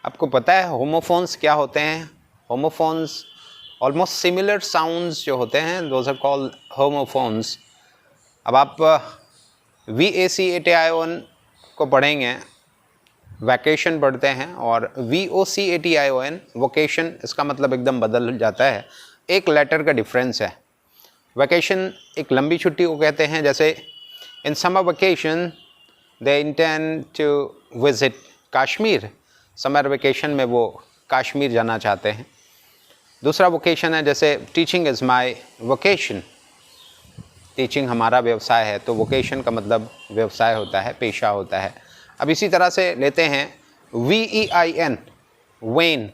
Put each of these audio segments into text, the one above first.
आपको पता है होमोफोन्स क्या होते हैं? होमोफोन्स ऑलमोस्ट सिमिलर साउंड्स जो होते हैं दोज आर कॉल्ड होमोफोन्स। अब आप VACATION को पढ़ेंगे, वैकेशन पढ़ते हैं, और VOCATION वोकेशन, इसका मतलब एकदम बदल जाता है। एक लेटर का डिफरेंस है। वैकेशन एक लंबी छुट्टी को कहते हैं, जैसे in summer vacation they intend to visit Kashmir. Summer vacation में वो कश्मीर जाना चाहते हैं। दूसरा वोकेशन है, जैसे teaching is my vocation, teaching हमारा व्यवसाय है, तो वोकेशन का मतलब व्यवसाय होता है, पेशा होता है। अब इसी तरह से लेते हैं VEIN वेन।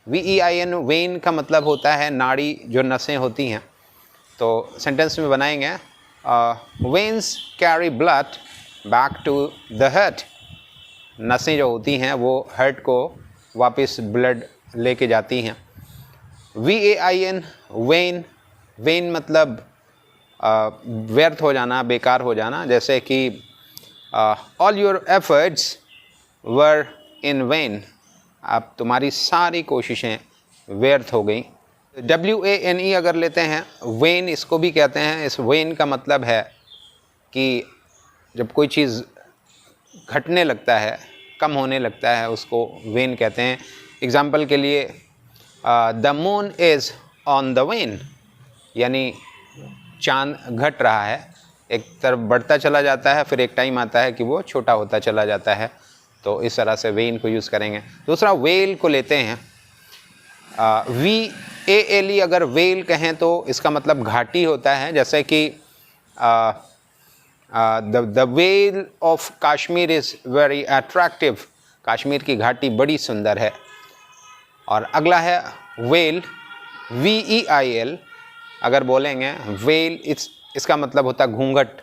VEIN वेन का मतलब होता है नाड़ी, जो नसें होती हैं। तो सेंटेंस में बनाएंगे veins carry blood back to the heart. नसें जो होती हैं वो हार्ट को वापस ब्लड लेके जाती हैं। VAIN वेन, वेन मतलब व्यर्थ हो जाना, बेकार हो जाना, जैसे कि all your efforts were in when, आप तुम्हारी सारी कोशिशें व्यर्थ हो गई। WANE अगर लेते हैं, वेन इसको भी कहते हैं। इस वेन का मतलब है कि जब कोई चीज़ घटने लगता है, कम होने लगता है, उसको वेन कहते हैं। एग्ज़ाम्पल के लिए the moon is on the when, यानी चाँद घट रहा है, एक तरफ बढ़ता चला जाता है, फिर एक टाइम आता है कि वो छोटा होता चला जाता है। तो इस तरह से वेन को यूज़ करेंगे। दूसरा वेल को लेते हैं, VALE अगर वेल कहें तो इसका मतलब घाटी होता है, जैसे कि the well of Kashmir is very attractive, Kashmir की घाटी बड़ी सुंदर है। और अगला है वेल, VEIL अगर बोलेंगे वेल, इसका मतलब होता है घूंघट।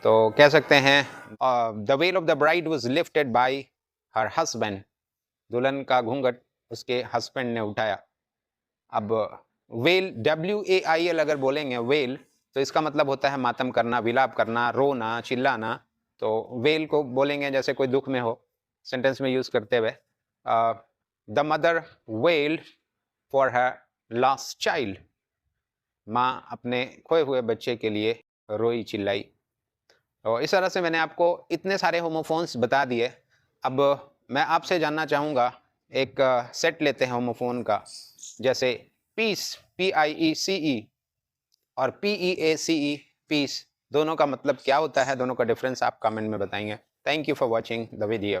तो कह सकते हैं the well of the bride was lifted bye her husband, दुल्हन का घूंघट उसके हस्बैंड ने उठाया। अब वेल, WAIL अगर बोलेंगे वेल, तो इसका मतलब होता है मातम करना, विलाप करना, रोना, चिल्लाना। तो वेल को बोलेंगे जैसे कोई दुख में हो, सेंटेंस में यूज़ करते हुए, the mother weld for her last child, माँ अपने खोए हुए बच्चे के लिए रोई चिल्लाई। तो इस तरह से मैंने आपको इतने सारे होमोफोन्स बता दिए। अब मैं आपसे जानना चाहूँगा, एक सेट लेते हैं होमोफोन का, जैसे पीस, PIECE, और PEACE, पीस, दोनों का मतलब क्या होता है, दोनों का डिफरेंस आप कमेंट में बताएंगे। Thank you for watching the video.